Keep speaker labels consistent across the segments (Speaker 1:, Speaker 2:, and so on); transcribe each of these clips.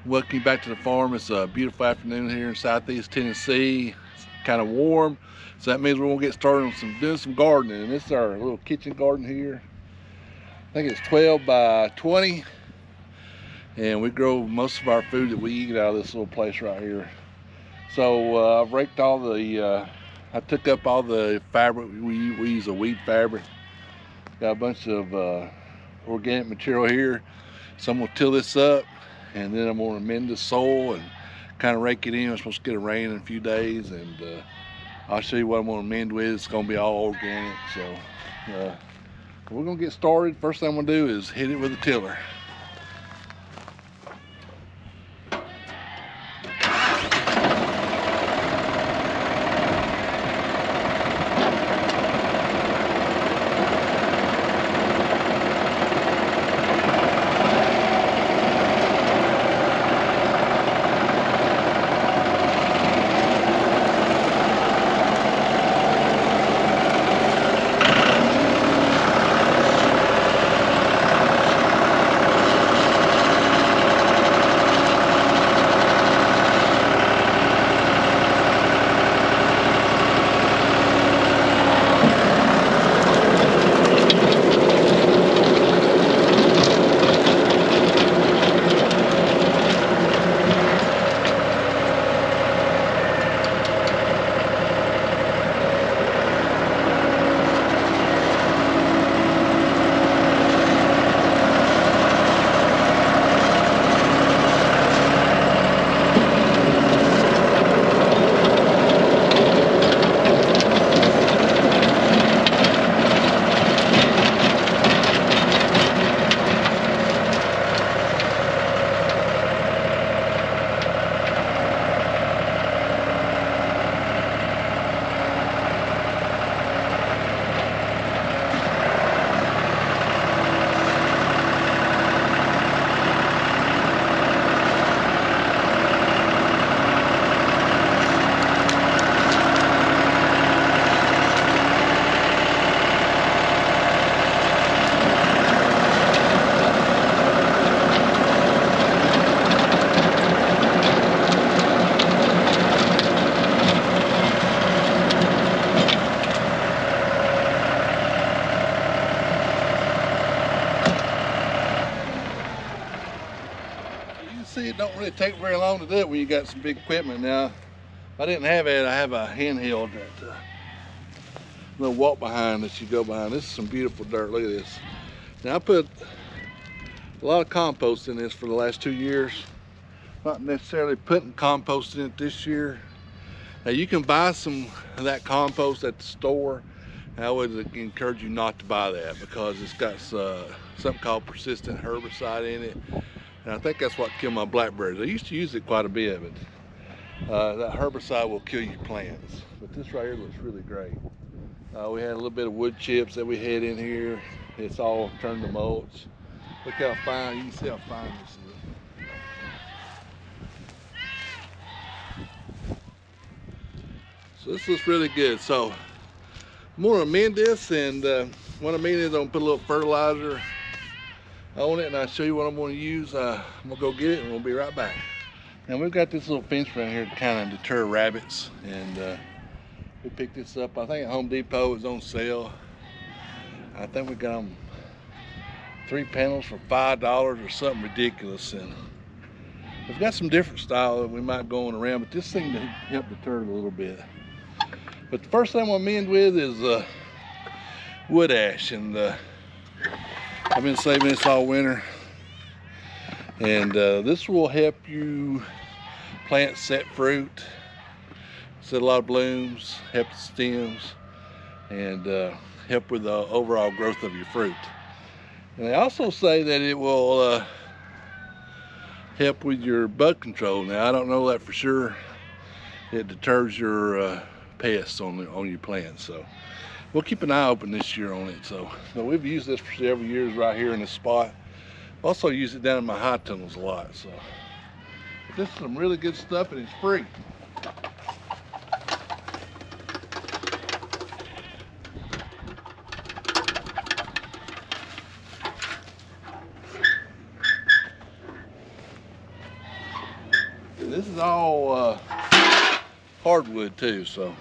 Speaker 1: Welcome you back to the farm. It's a beautiful afternoon here in Southeast Tennessee. It's kind of warm, so that means we're gonna get started on doing some gardening. And this is our little kitchen garden here. I think it's 12 by 20, and we grow most of our food that we eat out of this little place right here. So I've raked all the, I took up all the fabric. We use a weed fabric. Got a bunch of organic material here. So I'm gonna till this up, and then I'm going to amend the soil and kind of rake it in. We're supposed to get a rain in a few days, and I'll show you what I'm going to amend with. It's going to be all organic. So we're going to get started. First thing I'm going to do is hit it with a tiller. See, it don't really take very long to do it when you got some big equipment. Now, if I didn't have it, I have a handheld that little walk behind that you go behind. This is some beautiful dirt. Look at this. Now, I put a lot of compost in this for the last 2 years. Not necessarily putting compost in it this year. Now, you can buy some of that compost at the store. I would encourage you not to buy that because it's got something called persistent herbicide in it. And I think that's what killed my blackberries. I used to use it quite a bit of it. That herbicide will kill your plants. But this right here looks really great. We had a little bit of wood chips that we had in here. It's all turned to mulch. Look how fine, you can see how fine this is. So this looks really good. So I'm gonna amend this, and what I mean is I'm gonna put a little fertilizer on it, and I'll show you what I'm going to use. I'm going to go get it, and we'll be right back. Now, we've got this little fence around here to kind of deter rabbits, and we picked this up, I think at Home Depot. It's on sale. I think we got them 3 panels for $5 or something ridiculous, and we've got some different style that we might go on around, but this thing to help deter it a little bit. But the first thing I'm going to amend with is wood ash, and I've been saving this all winter, and this will help you plant set fruit, set a lot of blooms, help the stems, and help with the overall growth of your fruit. And they also say that it will help with your bug control. Now, I don't know that for sure. It deters your pests on your plants, so we'll keep an eye open this year on it. So, but we've used this for several years right here in this spot. Also use it down in my high tunnels a lot. So this is some really good stuff, and it's free. And this is all hardwood too, so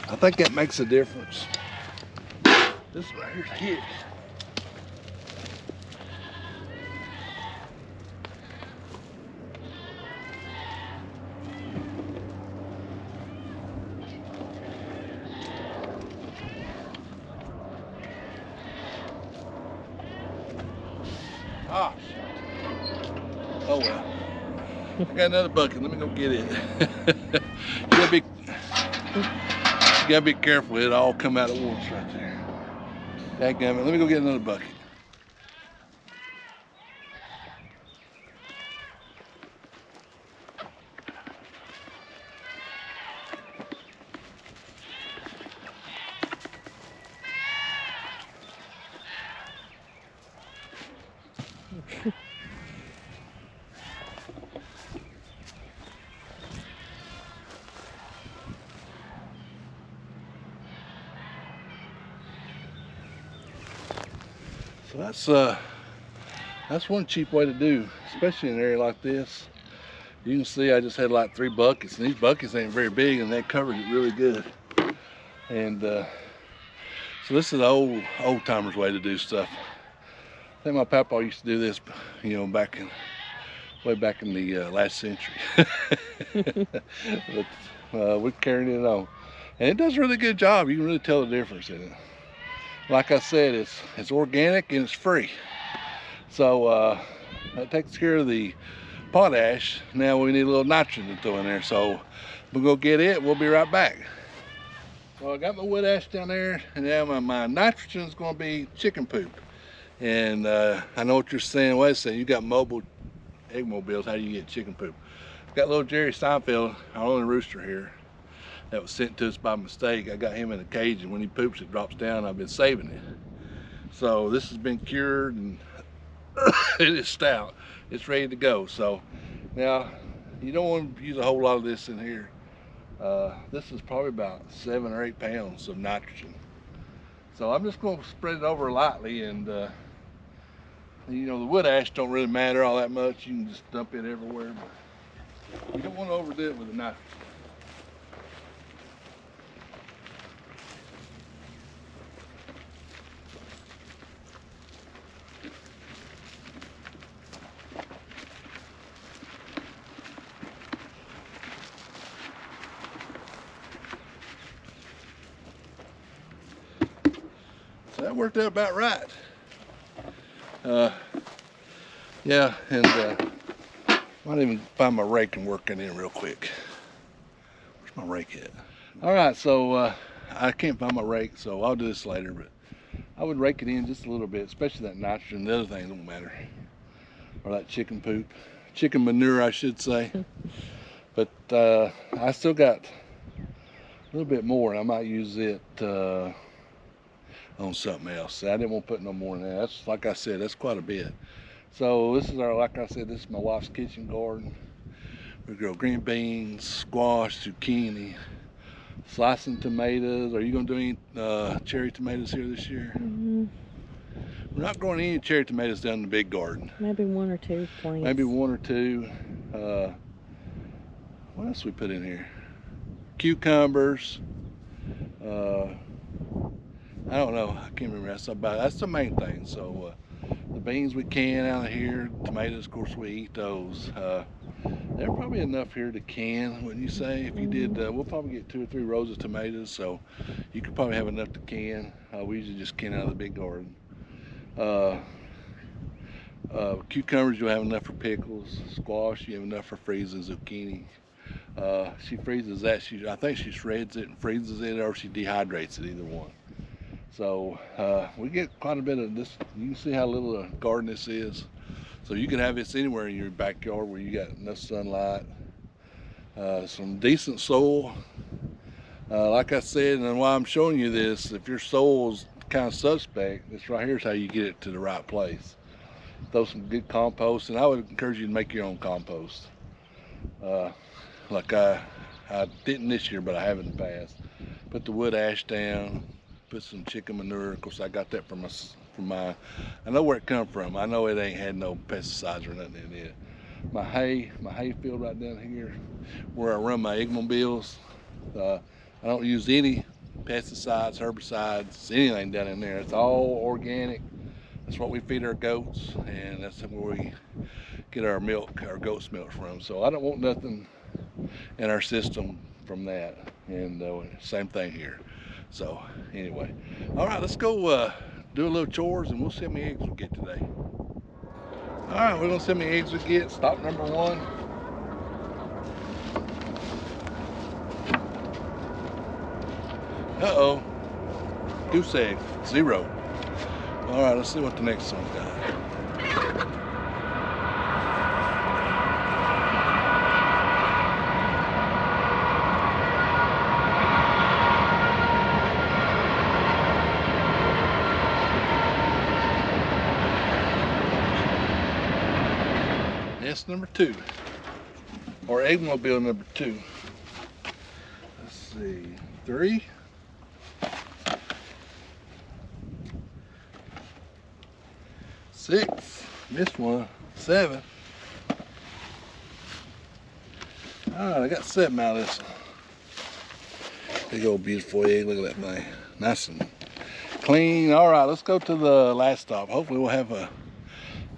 Speaker 1: I think that makes a difference. This right here's huge. Ah, oh well. I got another bucket. Let me go get it. You gotta be careful. It all come out at once right there. Dadgummit. Let me go get another bucket. So that's one cheap way to do, especially in an area like this. You can see I just had like 3 buckets, and these buckets ain't very big, and they covered it really good. And so this is the old timers way to do stuff. I think my papa used to do this, you know, way back in the last century. But we're carrying it on, and it does a really good job. You can really tell the difference in it. Like I said, it's organic and it's free. So that takes care of the potash. Now we need a little nitrogen to throw in there. So we'll go get it. We'll be right back. Well, I got my wood ash down there, and now my nitrogen is going to be chicken poop. And I know what you're saying. Wait a second, you got mobile egg mobiles. How do you get chicken poop? Got little Jerry Seinfeld, our only rooster here, that was sent to us by mistake. I got him in a cage, and when he poops, it drops down. I've been saving it. So this has been cured, and it is stout. It's ready to go. So now you don't want to use a whole lot of this in here. This is probably about 7 or 8 pounds of nitrogen. So I'm just going to spread it over lightly, and you know, the wood ash don't really matter all that much. You can just dump it everywhere, but you don't want to overdo it with the nitrogen. So that worked out about right. Yeah, and might even find my rake and work it in real quick. Where's my rake at? All right, so I can't find my rake, so I'll do this later, but I would rake it in just a little bit, especially that nitrogen. The other thing don't matter. Or that chicken poop. Chicken manure, I should say. But I still got a little bit more. I might use it on something else. I didn't want to put no more in there. That's, like I said, that's quite a bit. So this is like I said, this is my wife's kitchen garden. We grow green beans, squash, zucchini, slicing tomatoes. Are you gonna do any cherry tomatoes here this year? Mm-hmm. We're not growing any cherry tomatoes down in the big garden.
Speaker 2: Maybe 1 or 2 plants.
Speaker 1: Maybe 1 or 2. What else we put in here? Cucumbers. I don't know. I can't remember. That's the main thing. So the beans we can out of here. Tomatoes, of course, we eat those. They're probably enough here to can, wouldn't you say? If you did, we'll probably get 2 or 3 rows of tomatoes, so you could probably have enough to can. We usually just can out of the big garden. Cucumbers, you'll have enough for pickles. Squash, you have enough for freezing. Zucchini, she freezes that. I think she shreds it and freezes it, or she dehydrates it, either one. So we get quite a bit of this. You can see how little a garden this is. So you can have this anywhere in your backyard where you got enough sunlight, some decent soil. Like I said, and why I'm showing you this, if your soil's kind of suspect, this right here is how you get it to the right place. Throw some good compost, and I would encourage you to make your own compost. Like I didn't this year, but I have in the past. Put the wood ash down, put some chicken manure. Of course, I got that from my, I know where it come from. I know it ain't had no pesticides or nothing in it. my hay field right down here where I run my eggmobiles. I don't use any pesticides, herbicides, anything down in there. It's all organic. That's what we feed our goats, and that's where we get our milk, our goat's milk from. So I don't want nothing in our system from that. And same thing here. So anyway, all right, let's go do a little chores, and we'll see how many eggs we get today. All right, we're gonna see how many eggs we get. Stop number 1. Uh-oh, goose egg, 0. All right, let's see what the next one got. Nest number 2, or eggmobile number 2. Let's see, 3. 6, missed one, 7. All right, I got 7 out of this one. Big old beautiful egg, look at that thing. Nice and clean. All right, let's go to the last stop. Hopefully we'll have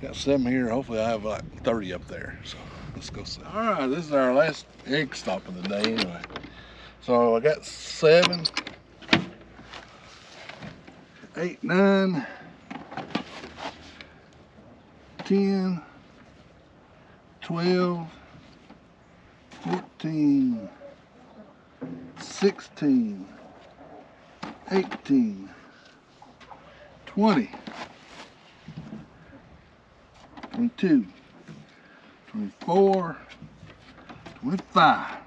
Speaker 1: got 7 here. Hopefully I'll have like 30 up there. So let's go see. All right, this is our last egg stop of the day anyway. So I got 7, 8, 9, 10, 12, 14, 16, 18, 20, 22, 24, 25.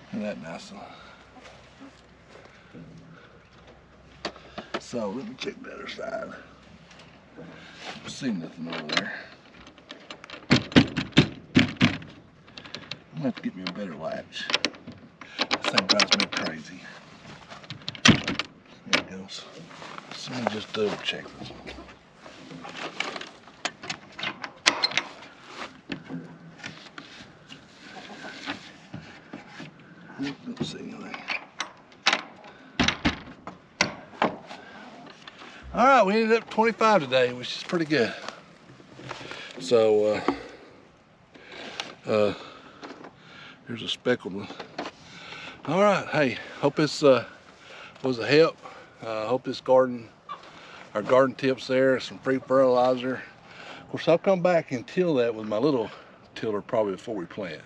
Speaker 1: Isn't that nice one? So let me check the other side. I see nothing over there. I'm gonna have to get me a better latch. This thing drives me crazy. There it goes. So let me just double check this one. Don't see anything. All right, we ended up 25 today, which is pretty good. So, here's a speckled one. All right, hey, hope this was a help. Hope this our garden tips there, some free fertilizer. Of course, I'll come back and till that with my little tiller probably before we plant.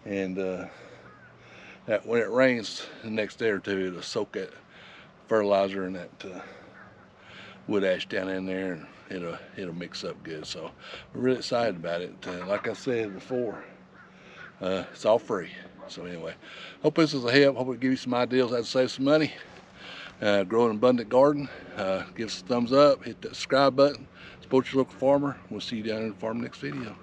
Speaker 1: And that when it rains the next day or two, it'll soak that fertilizer and that wood ash down in there, and it'll mix up good. So we're really excited about it. Like I said before, it's all free. So anyway, hope this was a help. Hope it give you some ideas how to save some money, grow an abundant garden. Give us a thumbs up, hit that subscribe button, support your local farmer. We'll see you down in the farm next video.